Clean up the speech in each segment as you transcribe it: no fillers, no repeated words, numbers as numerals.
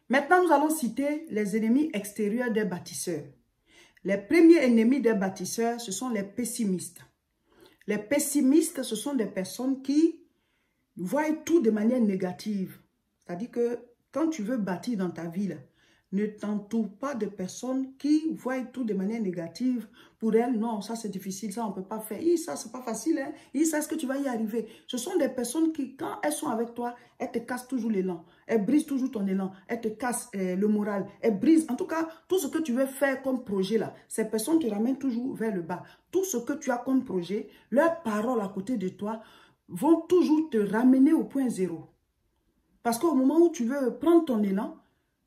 Maintenant, nous allons citer les ennemis extérieurs des bâtisseurs. Les premiers ennemis des bâtisseurs, ce sont les pessimistes. Les pessimistes, ce sont des personnes qui voient tout de manière négative. C'est-à-dire que quand tu veux bâtir dans ta ville, ne t'entoure pas de personnes qui voient tout de manière négative. Pour elles, non, ça c'est difficile, ça on ne peut pas faire. Ça, c'est pas facile, hein. Ça, est-ce que tu vas y arriver? Ce sont des personnes qui, quand elles sont avec toi, elles te cassent toujours l'élan. Elles brisent toujours ton élan. Elles te cassent le moral. Elles brisent, en tout cas, tout ce que tu veux faire comme projet là, ces personnes te ramènent toujours vers le bas. Tout ce que tu as comme projet, leurs paroles à côté de toi vont toujours te ramener au point zéro. Parce qu'au moment où tu veux prendre ton élan,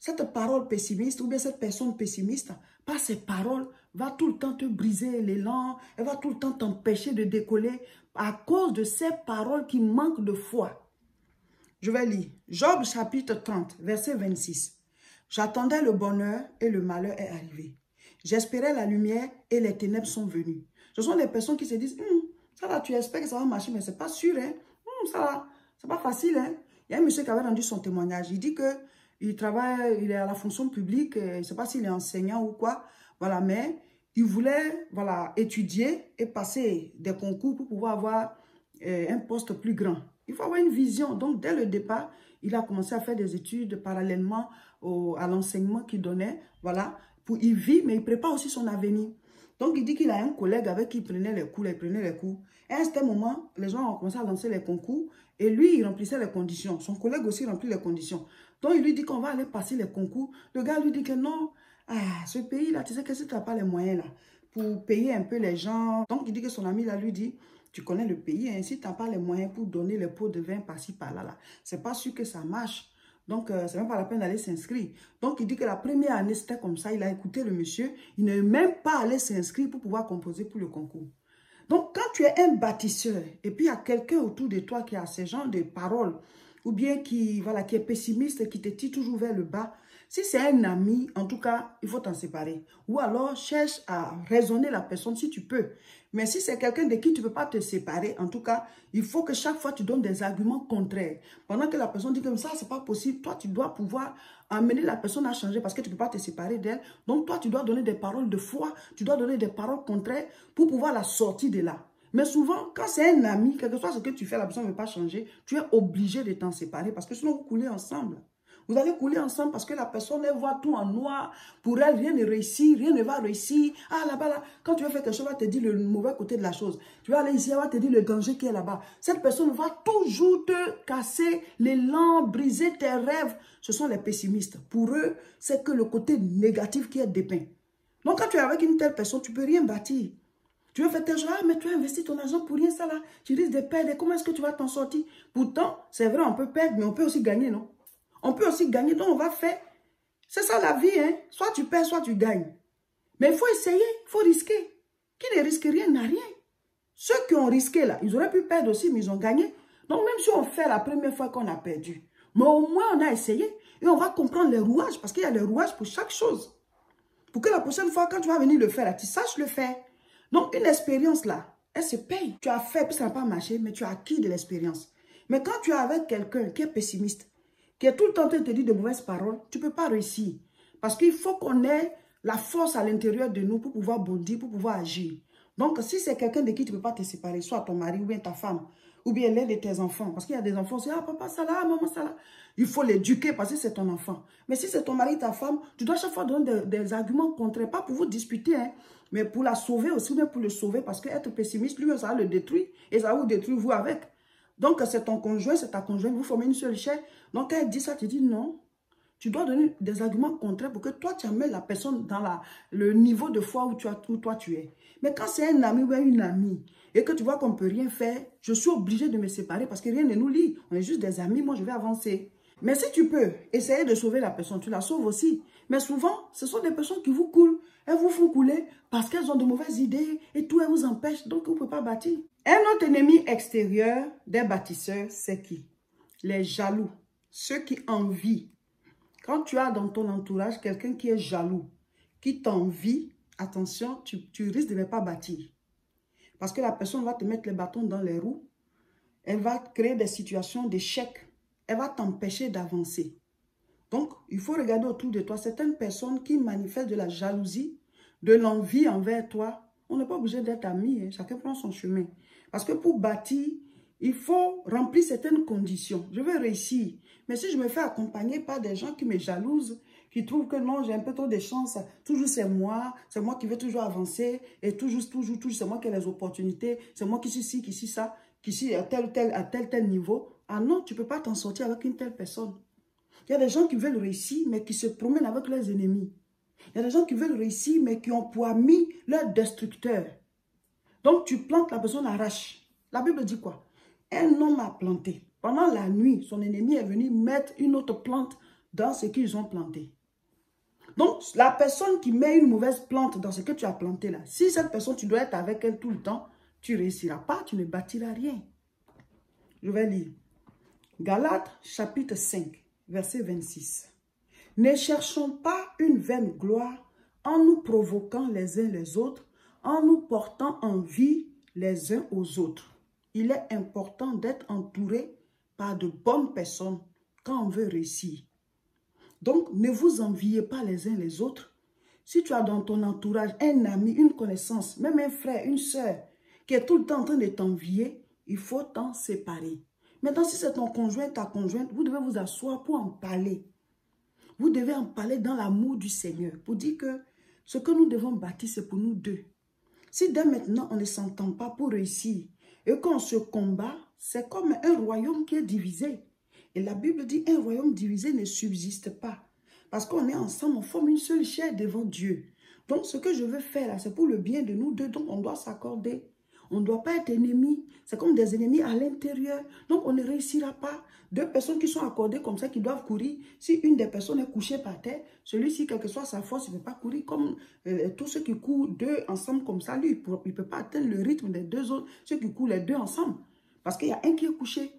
cette parole pessimiste ou bien cette personne pessimiste, par ses paroles, va tout le temps te briser l'élan, elle va tout le temps t'empêcher de décoller à cause de ces paroles qui manquent de foi. Je vais lire Job chapitre 30, verset 26. J'attendais le bonheur et le malheur est arrivé. J'espérais la lumière et les ténèbres sont venues. Ce sont des personnes qui se disent, ça là, tu espères que ça va marcher, mais c'est pas sûr, hein. Ça là, c'est pas facile, hein. Il y a un monsieur qui avait rendu son témoignage. Il dit que il travaille, il est à la fonction publique, je ne sais pas s'il est enseignant ou quoi, voilà, mais il voulait, voilà, étudier et passer des concours pour pouvoir avoir un poste plus grand. Il faut avoir une vision. Donc, dès le départ, il a commencé à faire des études parallèlement à l'enseignement qu'il donnait, voilà, il vit, mais il prépare aussi son avenir. Donc, il dit qu'il a un collègue avec qui il prenait les cours, Et à un certain moment, les gens ont commencé à lancer les concours et lui, il remplissait les conditions. Son collègue aussi remplit les conditions. Donc, il lui dit qu'on va aller passer les concours. Le gars lui dit que non, ce pays-là, tu sais que si tu n'as pas les moyens là, pour payer un peu les gens. Donc, il dit que son ami là lui dit, tu connais le pays, hein, si tu n'as pas les moyens pour donner les pots de vin par-ci, par-là, c'est pas sûr que ça marche. Donc, c'est même pas la peine d'aller s'inscrire. Donc, il dit que la première année, c'était comme ça. Il a écouté le monsieur. Il n'est même pas allé s'inscrire pour pouvoir composer pour le concours. Donc, quand tu es un bâtisseur et puis il y a quelqu'un autour de toi qui a ce genre de paroles ou bien qui, voilà, qui est pessimiste et qui te tire toujours vers le bas, si c'est un ami, en tout cas, il faut t'en séparer. Ou alors, cherche à raisonner la personne si tu peux. Mais si c'est quelqu'un de qui tu ne peux pas te séparer, en tout cas, il faut que chaque fois tu donnes des arguments contraires. Pendant que la personne dit que ça, c'est pas possible, toi, tu dois pouvoir amener la personne à changer parce que tu ne peux pas te séparer d'elle. Donc, toi, tu dois donner des paroles de foi, tu dois donner des paroles contraires pour pouvoir la sortir de là. Mais souvent, quand c'est un ami, quel que soit ce que tu fais, la personne ne veut pas changer, tu es obligé de t'en séparer parce que sinon, vous coulez ensemble. Vous allez couler ensemble parce que la personne, elle voit tout en noir. Pour elle, rien ne réussit, rien ne va réussir. Ah, là-bas, là, quand tu veux faire quelque chose, elle va te dire le mauvais côté de la chose. Tu vas aller ici, elle va te dire le danger qui est là-bas. Cette personne va toujours te casser l'élan, briser tes rêves. Ce sont les pessimistes. Pour eux, c'est que le côté négatif qui est dépeint. Donc, quand tu es avec une telle personne, tu ne peux rien bâtir. Tu veux faire tes choses, mais tu as investi ton argent pour rien, ça là. Tu risques de perdre. Comment est-ce que tu vas t'en sortir? Pourtant, c'est vrai, on peut perdre, mais on peut aussi gagner, non? On peut aussi gagner, donc on va faire. C'est ça la vie, hein. Soit tu perds, soit tu gagnes. Mais il faut essayer, il faut risquer. Qui ne risque rien n'a rien. Ceux qui ont risqué là, ils auraient pu perdre aussi, mais ils ont gagné. Donc même si on fait la première fois qu'on a perdu, mais au moins on a essayé. Et on va comprendre les rouages, parce qu'il y a les rouages pour chaque chose. Pour que la prochaine fois, quand tu vas venir le faire, là, tu saches le faire. Donc une expérience là, elle se paye. Tu as fait, puis ça n'a pas marché, mais tu as acquis de l'expérience. Mais quand tu es avec quelqu'un qui est pessimiste, qui est tout le temps en train de te dire de mauvaises paroles, tu ne peux pas réussir. Parce qu'il faut qu'on ait la force à l'intérieur de nous pour pouvoir bondir, pour pouvoir agir. Donc, si c'est quelqu'un de qui tu ne peux pas te séparer, soit ton mari ou bien ta femme, ou bien l'un de tes enfants, parce qu'il y a des enfants, c'est « Ah, papa, ça là, maman, ça là ». Il faut l'éduquer parce que c'est ton enfant. Mais si c'est ton mari, ta femme, tu dois chaque fois donner des arguments contraires, pas pour vous disputer, hein, mais pour la sauver aussi, mais pour le sauver, parce qu'être pessimiste, lui, ça va le détruire, et ça va vous détruire vous avec. Donc, c'est ton conjoint, c'est ta conjointe, vous formez une seule chair. Donc, quand elle dit ça, tu dis non. Tu dois donner des arguments contraires pour que toi, tu amènes la personne dans le niveau de foi où toi tu es. Mais quand c'est un ami ou une amie et que tu vois qu'on ne peut rien faire, je suis obligée de me séparer parce que rien ne nous lie. On est juste des amis, moi je vais avancer. Mais si tu peux essayer de sauver la personne, tu la sauves aussi. Mais souvent, ce sont des personnes qui vous coulent. Elles vous font couler parce qu'elles ont de mauvaises idées et tout, elles vous empêchent. Donc, vous ne pouvez pas bâtir. Un autre ennemi extérieur des bâtisseurs, c'est qui? Les jaloux. Ceux qui envient. Quand tu as dans ton entourage quelqu'un qui est jaloux, qui t'envie, attention, tu risques de ne pas bâtir. Parce que la personne va te mettre les bâtons dans les roues. Elle va créer des situations d'échec. Elle va t'empêcher d'avancer. Donc, il faut regarder autour de toi certaines personnes qui manifestent de la jalousie, de l'envie envers toi. On n'est pas obligé d'être amis, hein. Chacun prend son chemin. Parce que pour bâtir, il faut remplir certaines conditions. Je veux réussir. Mais si je me fais accompagner par des gens qui me jalousent, qui trouvent que non, j'ai un peu trop de chance, toujours c'est moi qui vais toujours avancer, et toujours, c'est moi qui ai les opportunités, c'est moi qui suis ci, qui suis ça, qui suis à tel niveau. Ah non, tu ne peux pas t'en sortir avec une telle personne. Il y a des gens qui veulent réussir, mais qui se promènent avec leurs ennemis. Il y a des gens qui veulent réussir, mais qui ont pour ami leur destructeur. Donc, tu plantes, la personne arrache. La Bible dit quoi? Un homme a planté. Pendant la nuit, son ennemi est venu mettre une autre plante dans ce qu'ils ont planté. Donc, la personne qui met une mauvaise plante dans ce que tu as planté là, si cette personne, tu dois être avec elle tout le temps, tu ne réussiras pas, tu ne bâtiras rien. Je vais lire. Galates chapitre 5, verset 26. Ne cherchons pas une vaine gloire en nous provoquant les uns les autres, en nous portant envie les uns aux autres. Il est important d'être entouré par de bonnes personnes quand on veut réussir. Donc, ne vous enviez pas les uns les autres. Si tu as dans ton entourage un ami, une connaissance, même un frère, une soeur, qui est tout le temps en train de t'envier, il faut t'en séparer. Maintenant, si c'est ton conjoint, ta conjointe, vous devez vous asseoir pour en parler. Vous devez en parler dans l'amour du Seigneur, pour dire que ce que nous devons bâtir, c'est pour nous deux. Si dès maintenant, on ne s'entend pas pour réussir, et qu'on se combat, c'est comme un royaume qui est divisé. Et la Bible dit, un royaume divisé ne subsiste pas. Parce qu'on est ensemble, on forme une seule chair devant Dieu. Donc, ce que je veux faire là, c'est pour le bien de nous deux. Donc, on doit s'accorder. On ne doit pas être ennemis. C'est comme des ennemis à l'intérieur. Donc, on ne réussira pas. Deux personnes qui sont accordées comme ça, qui doivent courir. Si une des personnes est couchée par terre, celui-ci, quelle que soit sa force, il ne peut pas courir. Comme tous ceux qui courent deux ensemble comme ça, lui, il ne peut pas atteindre le rythme des deux autres, ceux qui courent les deux ensemble. Parce qu'il y a un qui est couché.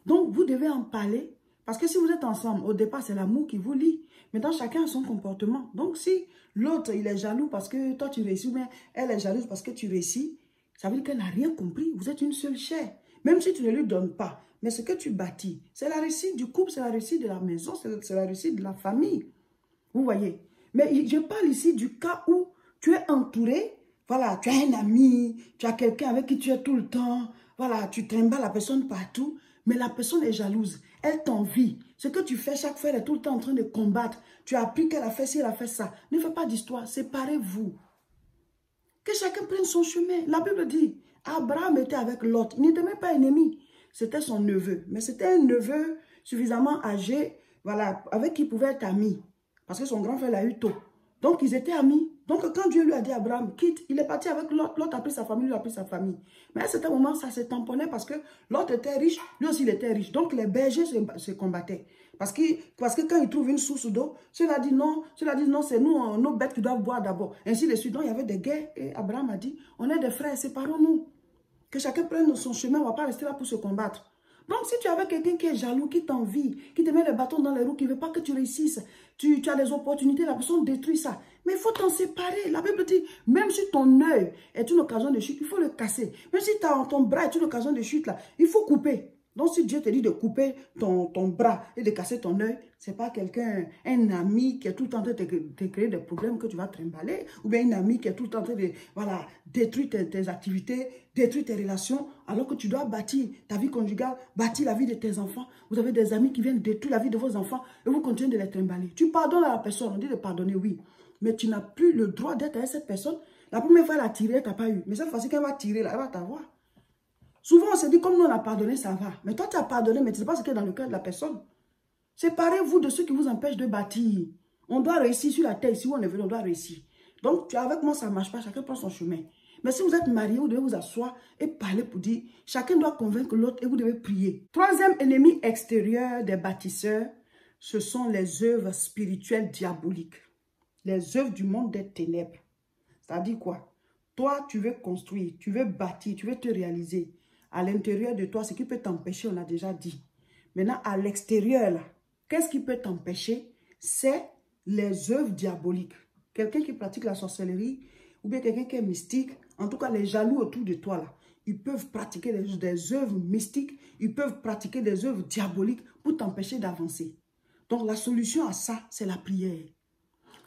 Donc, vous devez en parler. Parce que si vous êtes ensemble, au départ, c'est l'amour qui vous lie. Maintenant, chacun a son comportement. Donc, si l'autre, il est jaloux parce que toi, tu réussis, ou bien elle est jalouse parce que tu réussis, ça veut dire qu'elle n'a rien compris. Vous êtes une seule chair. Même si tu ne lui donnes pas. Mais ce que tu bâtis, c'est la réussite du couple, c'est la réussite de la maison, c'est la réussite de la famille. Vous voyez? Mais je parle ici du cas où tu es entouré. Voilà, tu as un ami, tu as quelqu'un avec qui tu es tout le temps. Voilà, tu trimbales la personne partout. Mais la personne est jalouse. Elle t'envie. Ce que tu fais chaque fois, elle est tout le temps en train de combattre. Tu as appris qu'elle a fait ci, elle a fait ça. Ne fais pas d'histoire. Séparez-vous. Que chacun prenne son chemin. La Bible dit, Abraham était avec Lot. Il n'était même pas ennemi. C'était son neveu. Mais c'était un neveu suffisamment âgé, voilà, avec qui il pouvait être ami. Parce que son grand frère l'a eu tôt. Donc, ils étaient amis. Donc, quand Dieu lui a dit, Abraham, quitte, il est parti avec Lot. Lot a pris sa famille, lui a pris sa famille. Mais à certain moment, ça s'est tamponné parce que Lot était riche, lui aussi il était riche. Donc, les bergers se combattaient. Parce que quand ils trouvent une source d'eau, ceux-là disent non, c'est nous, nos bêtes qui doivent boire d'abord. Ainsi de suite. Donc, il y avait des guerres. Et Abraham a dit, on est des frères, séparons-nous. Que chacun prenne son chemin, on ne va pas rester là pour se combattre. Donc, si tu avais quelqu'un qui est jaloux, qui t'envie, qui te met les bâtons dans les roues, qui ne veut pas que tu réussisses, tu as des opportunités, la personne détruit ça. Mais il faut t'en séparer. La Bible dit, même si ton œil est une occasion de chute, il faut le casser. Même si ton bras est une occasion de chute, là, il faut couper. Donc, si Dieu te dit de couper ton bras et de casser ton œil, ce n'est pas quelqu'un, un ami qui est tout le temps en train de te créer des problèmes que tu vas trimballer, ou bien une amie qui est tout le temps en train de voilà, détruire tes activités, détruire tes relations, alors que tu dois bâtir ta vie conjugale, bâtir la vie de tes enfants. Vous avez des amis qui viennent détruire la vie de vos enfants et vous continuez de les trimballer. Tu pardonnes à la personne, on dit de pardonner, oui, mais tu n'as plus le droit d'être avec cette personne. La première fois, elle a tiré, elle t'a pas eu. Mais cette fois-ci, qu'elle va tirer, là, elle va t'avoir. Souvent, on se dit, comme nous, on a pardonné, ça va. Mais toi, tu as pardonné, mais tu ne sais pas ce qui est dans le cœur de la personne. Séparez-vous de ceux qui vous empêchent de bâtir. On doit réussir sur la terre. Si on est venu, on doit réussir. Donc, tu es avec moi, ça ne marche pas. Chacun prend son chemin. Mais si vous êtes mariés, vous devez vous asseoir et parler pour dire, chacun doit convaincre l'autre et vous devez prier. Troisième ennemi extérieur des bâtisseurs, ce sont les œuvres spirituelles diaboliques. Les œuvres du monde des ténèbres. C'est-à-dire quoi? Toi, tu veux construire, tu veux bâtir, tu veux te réaliser. À l'intérieur de toi, ce qui peut t'empêcher, on l'a déjà dit. Maintenant, à l'extérieur, qu'est-ce qui peut t'empêcher? C'est les œuvres diaboliques. Quelqu'un qui pratique la sorcellerie, ou bien quelqu'un qui est mystique, en tout cas les jaloux autour de toi, là, ils peuvent pratiquer des œuvres mystiques, ils peuvent pratiquer des œuvres diaboliques pour t'empêcher d'avancer. Donc, la solution à ça, c'est la prière.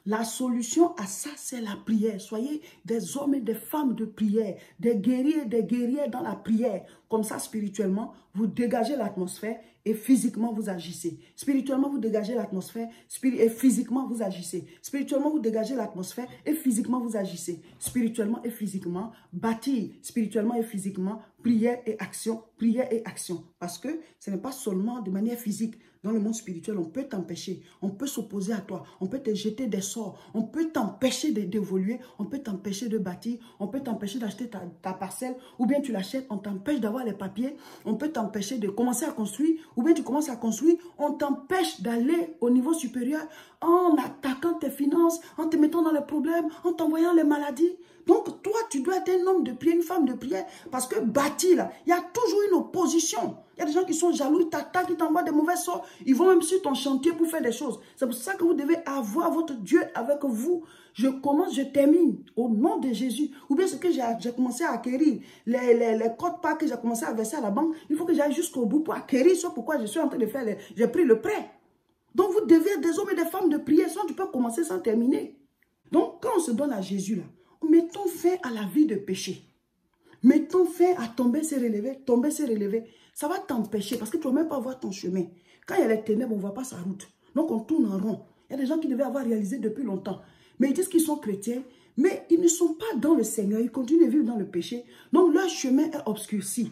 La solution à ça, c'est la prière. Soyez des hommes et des femmes de prière, des guerriers et des guerrières dans la prière. Comme ça, spirituellement, vous dégagez l'atmosphère et physiquement, vous agissez. Spirituellement, vous dégagez l'atmosphère et physiquement, vous agissez. Spirituellement, vous dégagez l'atmosphère et physiquement, vous agissez. Spirituellement et physiquement, bâtir. Spirituellement et physiquement, prière et action. Prière et action. Parce que ce n'est pas seulement de manière physique. Dans le monde spirituel, on peut t'empêcher, on peut s'opposer à toi, on peut te jeter des sorts, on peut t'empêcher d'évoluer, on peut t'empêcher de bâtir, on peut t'empêcher d'acheter ta parcelle, ou bien tu l'achètes, on t'empêche d'avoir les papiers, on peut t'empêcher de commencer à construire, ou bien tu commences à construire, on t'empêche d'aller au niveau supérieur en attaquant tes finances, en te mettant dans les problèmes, en t'envoyant les maladies. Donc, toi, tu dois être un homme de prière, une femme de prière. Parce que bâti, là, il y a toujours une opposition. Il y a des gens qui sont jaloux, ils t'attaquent, ils t'envoient des mauvais sorts. Ils vont même sur ton chantier pour faire des choses. C'est pour ça que vous devez avoir votre Dieu avec vous. Je commence, je termine. Au nom de Jésus. Ou bien ce que j'ai commencé à acquérir. Les codes pas que j'ai commencé à verser à la banque. Il faut que j'aille jusqu'au bout pour acquérir ce pourquoi je suis en train de faire. J'ai pris le prêt. Donc, vous devez être des hommes et des femmes de prière. Sinon, tu peux commencer sans terminer. Donc, quand on se donne à Jésus, là, mettons fin à la vie de péché. Mettons fin à tomber, se relever, tomber, se relever. Ça va t'empêcher parce que tu ne vas même pas voir ton chemin. Quand il y a les ténèbres, on ne voit pas sa route. Donc, on tourne en rond. Il y a des gens qui devaient avoir réalisé depuis longtemps. Mais ils disent qu'ils sont chrétiens, mais ils ne sont pas dans le Seigneur. Ils continuent de vivre dans le péché. Donc, leur chemin est obscurci.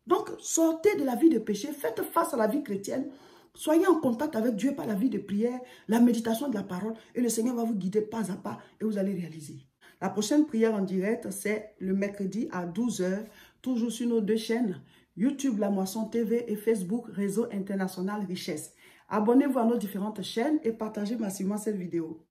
Donc, sortez de la vie de péché. Faites face à la vie chrétienne. Soyez en contact avec Dieu par la vie de prière, la méditation de la parole. Et le Seigneur va vous guider pas à pas et vous allez réaliser. La prochaine prière en direct, c'est le mercredi à 12 h, toujours sur nos deux chaînes, YouTube La Moisson TV et Facebook Réseau International Richesse. Abonnez-vous à nos différentes chaînes et partagez massivement cette vidéo.